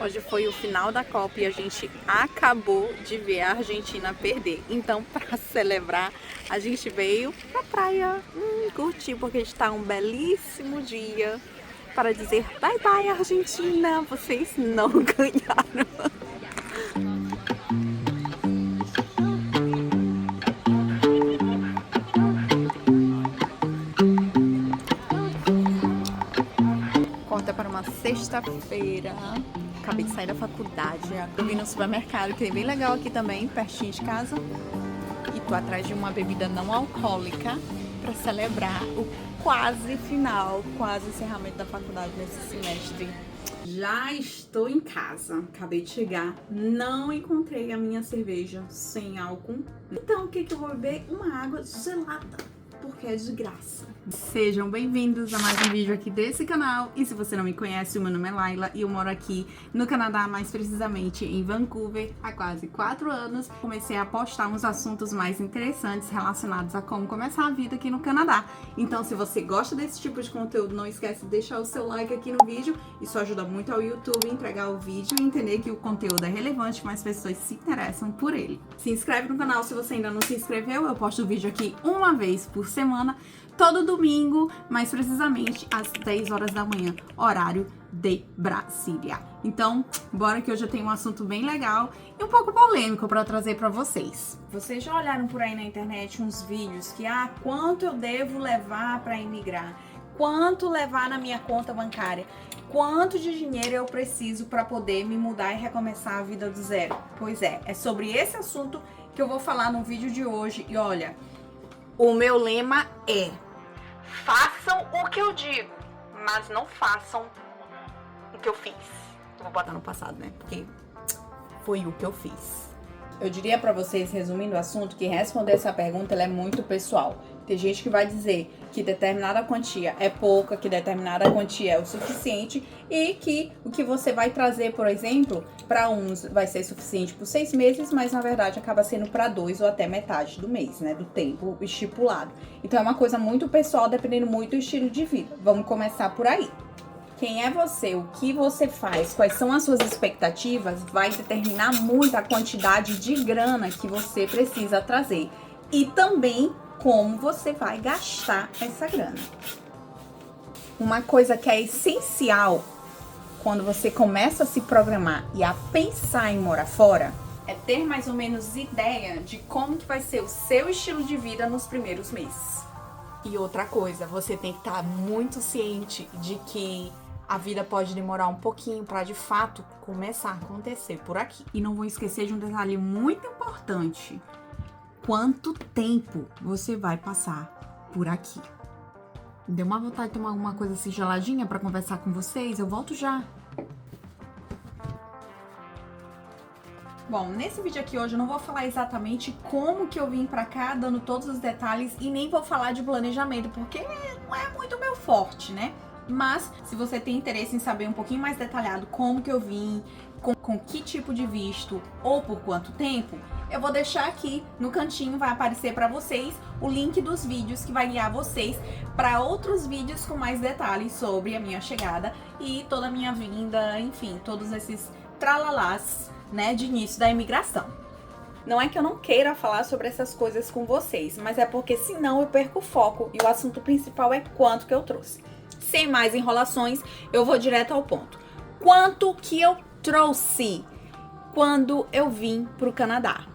Hoje foi o final da Copa e a gente acabou de ver a Argentina perder. Então, para celebrar, a gente veio pra praia curtir, porque está um belíssimo dia para dizer bye bye, Argentina, vocês não ganharam. Conta para uma sexta-feira. Acabei de sair da faculdade. Eu vim no supermercado, que é bem legal aqui também, pertinho de casa. E tô atrás de uma bebida não alcoólica para celebrar o quase final, quase encerramento da faculdade nesse semestre. Já estou em casa, acabei de chegar, não encontrei a minha cerveja sem álcool. Então o que eu vou beber? Uma água gelada, porque é de graça. Sejam bem-vindos a mais um vídeo aqui desse canal. E se você não me conhece, o meu nome é Laila e eu moro aqui no Canadá, mais precisamente em Vancouver, há quase 4 anos. Comecei a postar uns assuntos mais interessantes relacionados a como começar a vida aqui no Canadá. Então, se você gosta desse tipo de conteúdo, não esquece de deixar o seu like aqui no vídeo. Isso ajuda muito ao YouTube a entregar o vídeo e entender que o conteúdo é relevante, mais pessoas se interessam por ele. Se inscreve no canal se você ainda não se inscreveu. Eu posto o vídeo aqui uma vez por semana, todo domingo, mais precisamente às 10 horas da manhã, horário de Brasília. Então, bora que hoje eu tenho um assunto bem legal e um pouco polêmico para trazer para vocês. Vocês já olharam por aí na internet uns vídeos que, quanto eu devo levar para imigrar? Quanto levar na minha conta bancária? Quanto de dinheiro eu preciso para poder me mudar e recomeçar a vida do zero? Pois é sobre esse assunto que eu vou falar no vídeo de hoje. E olha, o meu lema é: façam o que eu digo, mas não façam o que eu fiz. Eu vou botar no passado, né? Porque foi o que eu fiz. Eu diria pra vocês, resumindo o assunto, que responder essa pergunta ela é muito pessoal. Tem gente que vai dizer que determinada quantia é pouca, que determinada quantia é o suficiente e que o que você vai trazer, por exemplo, para uns vai ser suficiente por 6 meses, mas na verdade acaba sendo para 2 ou até metade do mês, né? Do tempo estipulado. Então é uma coisa muito pessoal, dependendo muito do estilo de vida. Vamos começar por aí. Quem é você, o que você faz, quais são as suas expectativas, vai determinar muito a quantidade de grana que você precisa trazer. E também como você vai gastar essa grana. Uma coisa que é essencial quando você começa a se programar e a pensar em morar fora é ter mais ou menos ideia de como que vai ser o seu estilo de vida nos primeiros meses. E outra coisa, você tem que estar muito ciente de que a vida pode demorar um pouquinho para de fato começar a acontecer por aqui. E não vou esquecer de um detalhe muito importante: quanto tempo você vai passar por aqui. Deu uma vontade de tomar alguma coisa assim geladinha para conversar com vocês? Eu volto já. Bom, nesse vídeo aqui hoje eu não vou falar exatamente como que eu vim pra cá, dando todos os detalhes, e nem vou falar de planejamento, porque não é muito meu forte, né? Mas, se você tem interesse em saber um pouquinho mais detalhado como que eu vim, com que tipo de visto ou por quanto tempo, eu vou deixar aqui no cantinho, vai aparecer para vocês o link dos vídeos que vai guiar vocês para outros vídeos com mais detalhes sobre a minha chegada e toda a minha vinda, enfim, todos esses tralalás, né, de início da imigração. Não é que eu não queira falar sobre essas coisas com vocês, mas é porque senão eu perco o foco e o assunto principal é quanto que eu trouxe. Sem mais enrolações, eu vou direto ao ponto. Quanto que eu trouxe quando eu vim pro Canadá?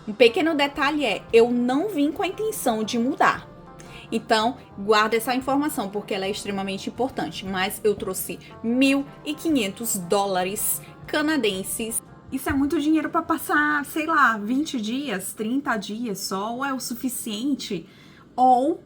Um pequeno detalhe é, eu não vim com a intenção de mudar. Então, guarda essa informação porque ela é extremamente importante. Mas eu trouxe $1.500 canadenses. Isso é muito dinheiro para passar, sei lá, 20 dias, 30 dias só, ou é o suficiente? Ou,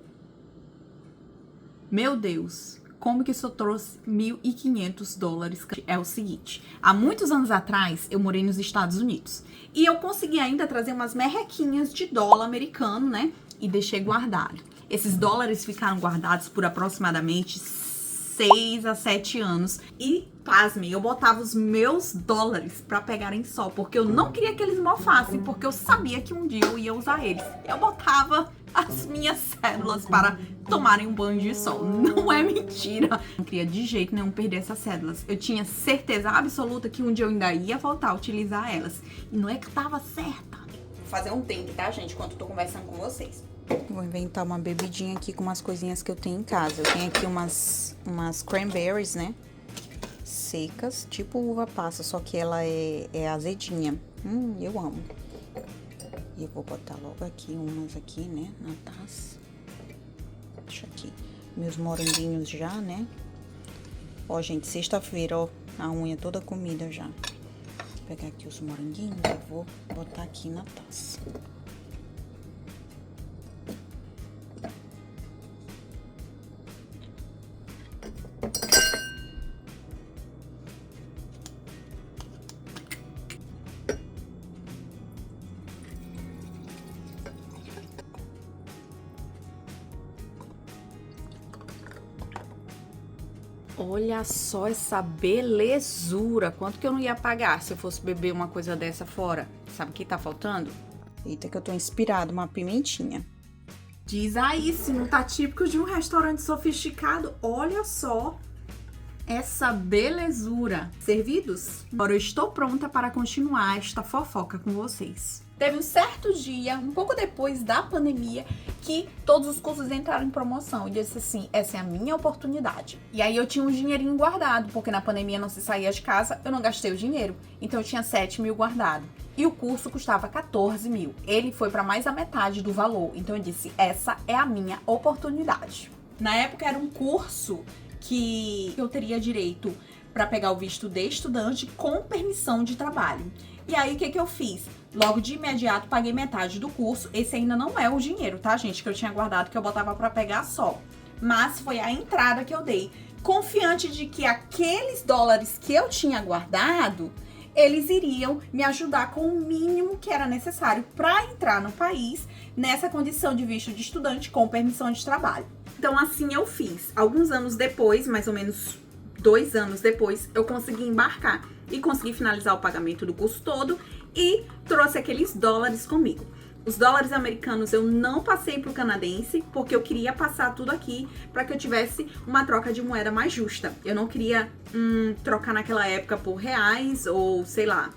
meu Deus, como que isso eu trouxe $1.500? É o seguinte, há muitos anos atrás eu morei nos Estados Unidos e eu consegui ainda trazer umas merrequinhas de dólar americano, né? E deixei guardado. Esses dólares ficaram guardados por aproximadamente 6 a 7 anos e, pasmem, eu botava os meus dólares pra pegarem sol, porque eu não queria que eles mofassem, porque eu sabia que um dia eu ia usar eles. Eu botava as minhas cédulas para tomarem um banho de sol. Não é mentira. Não queria de jeito nenhum perder essas cédulas. Eu tinha certeza absoluta que um dia eu ainda ia voltar a utilizar elas. E não é que eu tava certa. Vou fazer um drink, tá, gente? Enquanto eu tô conversando com vocês. Vou inventar uma bebidinha aqui com umas coisinhas que eu tenho em casa. Eu tenho aqui umas cranberries, né? Secas, tipo uva passa, só que ela é azedinha. Eu amo. E eu vou botar logo aqui umas aqui, né, na taça. Deixa aqui meus moranguinhos já, né? Ó, gente, sexta-feira, ó, a unha toda comida já. Vou pegar aqui os moranguinhos e vou botar aqui na taça. Olha só essa belezura. Quanto que eu não ia pagar se eu fosse beber uma coisa dessa fora? Sabe o que tá faltando? Eita, que eu tô inspirada, uma pimentinha. Diz aí, se não tá típico de um restaurante sofisticado. Olha só essa belezura. Servidos? Agora eu estou pronta para continuar esta fofoca com vocês. Teve um certo dia, um pouco depois da pandemia, que todos os cursos entraram em promoção. E eu disse assim, essa é a minha oportunidade. E aí eu tinha um dinheirinho guardado, porque na pandemia não se saía de casa, eu não gastei o dinheiro. Então eu tinha 7 mil guardado. E o curso custava 14 mil. Ele foi para mais da metade do valor. Então eu disse, essa é a minha oportunidade. Na época era um curso que eu teria direito para pegar o visto de estudante com permissão de trabalho. E aí, o que eu fiz? Logo de imediato, paguei metade do curso. Esse ainda não é o dinheiro, tá, gente? Que eu tinha guardado, que eu botava pra pegar só. Mas foi a entrada que eu dei. Confiante de que aqueles dólares que eu tinha guardado, eles iriam me ajudar com o mínimo que era necessário pra entrar no país nessa condição de visto de estudante com permissão de trabalho. Então, assim eu fiz. Alguns anos depois, mais ou menos 2 anos depois, eu consegui embarcar e consegui finalizar o pagamento do curso todo e trouxe aqueles dólares comigo. Os dólares americanos eu não passei pro canadense, porque eu queria passar tudo aqui para que eu tivesse uma troca de moeda mais justa. Eu não queria trocar naquela época por reais ou, sei lá,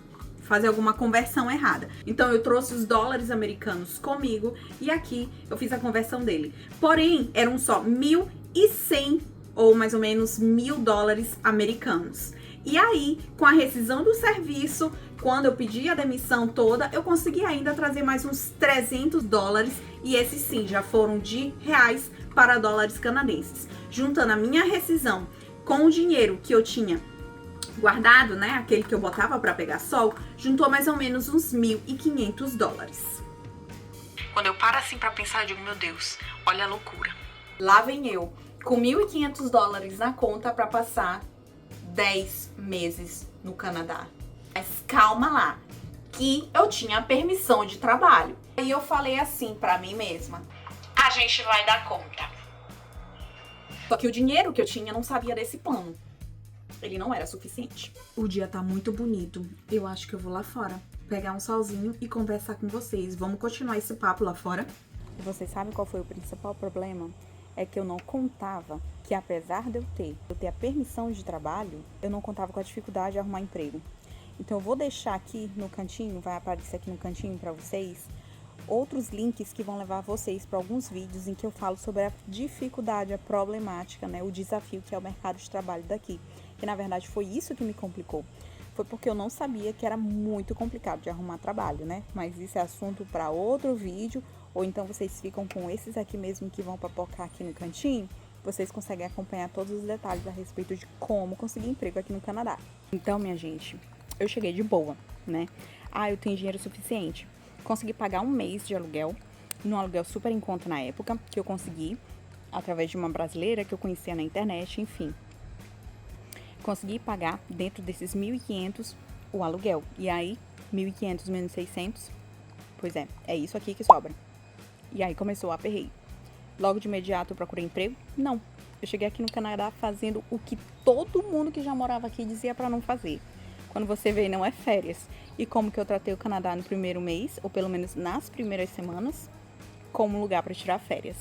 fazer alguma conversão errada. Então eu trouxe os dólares americanos comigo e aqui eu fiz a conversão dele. Porém, eram só 1.100 ou mais ou menos 1.000 dólares americanos. E aí, com a rescisão do serviço, quando eu pedi a demissão toda, eu consegui ainda trazer mais uns 300 dólares. E esses sim, já foram de reais para dólares canadenses. Juntando a minha rescisão com o dinheiro que eu tinha guardado, né, aquele que eu botava para pegar sol, juntou mais ou menos uns 1.500 dólares. Quando eu paro assim para pensar, eu digo, meu Deus, olha a loucura. Lá vem eu, com 1.500 dólares na conta para passar 10 meses no Canadá. Mas calma lá, que eu tinha permissão de trabalho. Aí eu falei assim pra mim mesma, a gente vai dar conta. Só que o dinheiro que eu tinha não sabia desse plano. Ele não era suficiente. O dia tá muito bonito. Eu acho que eu vou lá fora pegar um solzinho e conversar com vocês. Vamos continuar esse papo lá fora? E vocês sabem qual foi o principal problema? É que eu não contava que, apesar de eu ter a permissão de trabalho, eu não contava com a dificuldade de arrumar emprego. Então eu vou deixar aqui no cantinho, vai aparecer aqui no cantinho para vocês, outros links que vão levar vocês para alguns vídeos em que eu falo sobre a dificuldade, a problemática, né, o desafio que é o mercado de trabalho daqui. Que na verdade foi isso que me complicou. Foi porque eu não sabia que era muito complicado de arrumar trabalho, né? Mas isso é assunto para outro vídeo. Ou então vocês ficam com esses aqui mesmo que vão papocar aqui no cantinho. Vocês conseguem acompanhar todos os detalhes a respeito de como conseguir emprego aqui no Canadá. Então, minha gente, eu cheguei de boa, né? Eu tenho dinheiro suficiente. Consegui pagar um mês de aluguel, num aluguel super em conta na época, que eu consegui, através de uma brasileira que eu conhecia na internet, enfim. Consegui pagar dentro desses 1.500 o aluguel. E aí, 1.500 menos 600, pois é isso aqui que sobra. E aí começou o aperreio. Logo de imediato eu procurei emprego? Não. Eu cheguei aqui no Canadá fazendo o que todo mundo que já morava aqui dizia pra não fazer. Quando você vê, não é férias. E como que eu tratei o Canadá no primeiro mês, ou pelo menos nas primeiras semanas? como lugar para tirar férias.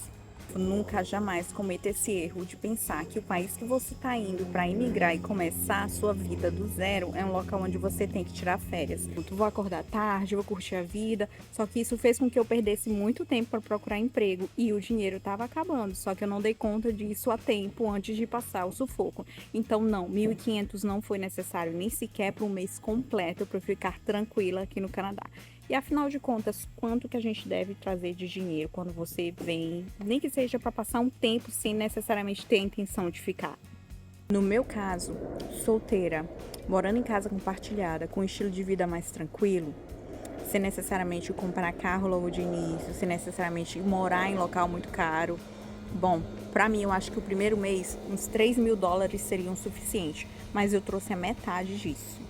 Nunca, jamais cometa esse erro de pensar que o país que você está indo para imigrar e começar a sua vida do zero é um local onde você tem que tirar férias. Eu vou acordar tarde, vou curtir a vida, só que isso fez com que eu perdesse muito tempo para procurar emprego e o dinheiro estava acabando, só que eu não dei conta disso a tempo antes de passar o sufoco. Então não, 1.500 não foi necessário nem sequer para um mês completo para eu ficar tranquila aqui no Canadá. E afinal de contas, quanto que a gente deve trazer de dinheiro quando você vem, nem que seja para passar um tempo sem necessariamente ter a intenção de ficar? No meu caso, solteira, morando em casa compartilhada, com um estilo de vida mais tranquilo, sem necessariamente comprar carro logo de início, sem necessariamente morar em local muito caro. Bom, para mim eu acho que o primeiro mês, uns $3.000 seriam suficiente, mas eu trouxe a metade disso.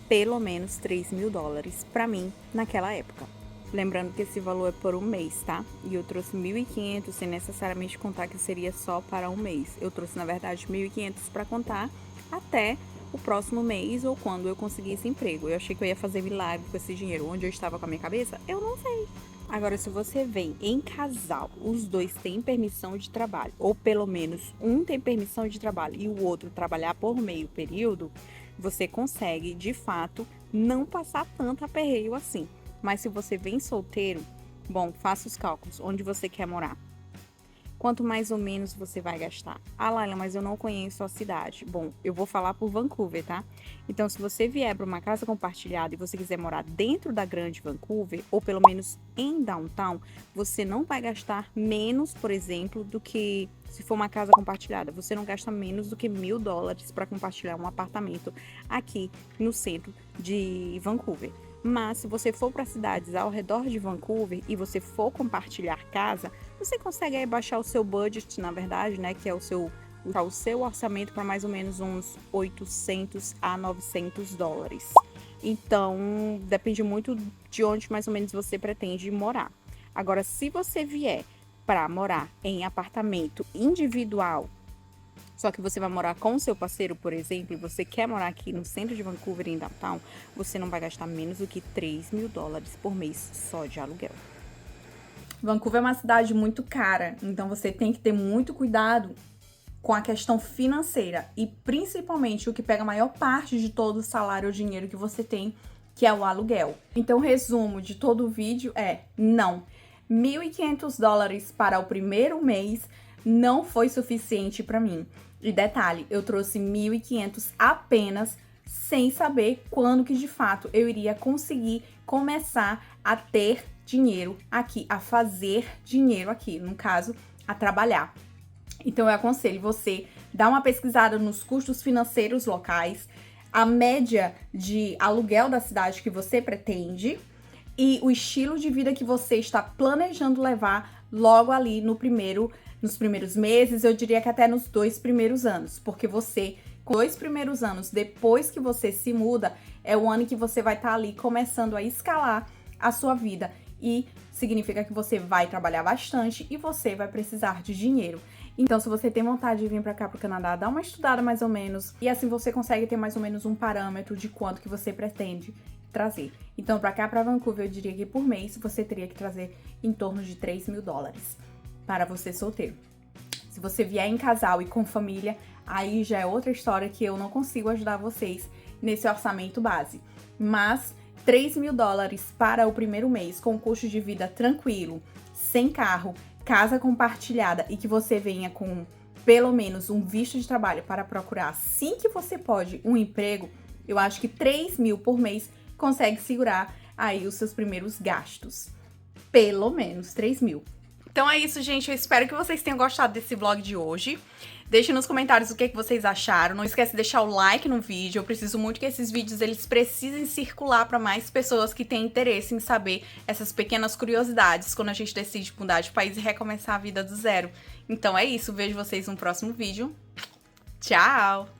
Pelo menos $3.000 para mim naquela época. Lembrando que esse valor é por um mês, tá? E eu trouxe 1.500 sem necessariamente contar que seria só para um mês. Eu trouxe, na verdade, 1.500 para contar até o próximo mês ou quando eu conseguisse emprego. Eu achei que eu ia fazer milagre com esse dinheiro. Onde eu estava com a minha cabeça, eu não sei. Agora, se você vem em casal, os dois têm permissão de trabalho, ou pelo menos um tem permissão de trabalho e o outro trabalhar por meio período, você consegue, de fato, não passar tanto aperreio assim. Mas se você vem solteiro, bom, faça os cálculos. Onde você quer morar? Quanto mais ou menos você vai gastar? Ah, Laila, mas eu não conheço a cidade. Bom, eu vou falar por Vancouver, tá? Então, se você vier para uma casa compartilhada e você quiser morar dentro da grande Vancouver, ou pelo menos em downtown, você não vai gastar menos, por exemplo, do que se for uma casa compartilhada. Você não gasta menos do que $1.000 para compartilhar um apartamento aqui no centro de Vancouver. Mas se você for para cidades ao redor de Vancouver e você for compartilhar casa, você consegue aí baixar o seu budget, na verdade, né, que é o seu orçamento para mais ou menos uns $800 a $900. Então, depende muito de onde mais ou menos você pretende morar. Agora, se você vier para morar em apartamento individual, só que você vai morar com o seu parceiro, por exemplo, e você quer morar aqui no centro de Vancouver, em downtown, você não vai gastar menos do que $3.000 por mês só de aluguel. Vancouver é uma cidade muito cara, então você tem que ter muito cuidado com a questão financeira e principalmente o que pega a maior parte de todo o salário ou dinheiro que você tem, que é o aluguel. Então, o resumo de todo o vídeo é: não, $1.500 para o primeiro mês não foi suficiente para mim. E detalhe, eu trouxe 1.500 apenas, sem saber quando que de fato eu iria conseguir começar a ter dinheiro aqui, a fazer dinheiro aqui, no caso, a trabalhar. Então eu aconselho você dar uma pesquisada nos custos financeiros locais, a média de aluguel da cidade que você pretende e o estilo de vida que você está planejando levar logo ali nos primeiros meses, eu diria que até nos 2 primeiros anos, porque você, com 2 primeiros anos depois que você se muda, é o ano que você vai estar ali começando a escalar a sua vida e significa que você vai trabalhar bastante e você vai precisar de dinheiro. Então, se você tem vontade de vir para cá, para o Canadá, dá uma estudada mais ou menos e assim você consegue ter mais ou menos um parâmetro de quanto que você pretende trazer. Então, para cá, para Vancouver, eu diria que por mês você teria que trazer em torno de $3.000 para você solteiro. Se você vier em casal e com família, aí já é outra história que eu não consigo ajudar vocês nesse orçamento base. Mas $3.000 para o primeiro mês, com custo de vida tranquilo, sem carro, casa compartilhada e que você venha com pelo menos um visto de trabalho para procurar assim que você pode um emprego, eu acho que $3.000 por mês consegue segurar aí os seus primeiros gastos. Pelo menos $3.000. Então é isso, gente. Eu espero que vocês tenham gostado desse vlog de hoje. Deixem nos comentários o que vocês acharam. Não esquece de deixar o like no vídeo. Eu preciso muito que esses vídeos eles precisem circular para mais pessoas que têm interesse em saber essas pequenas curiosidades quando a gente decide mudar de país e recomeçar a vida do zero. Então é isso. Vejo vocês no próximo vídeo. Tchau!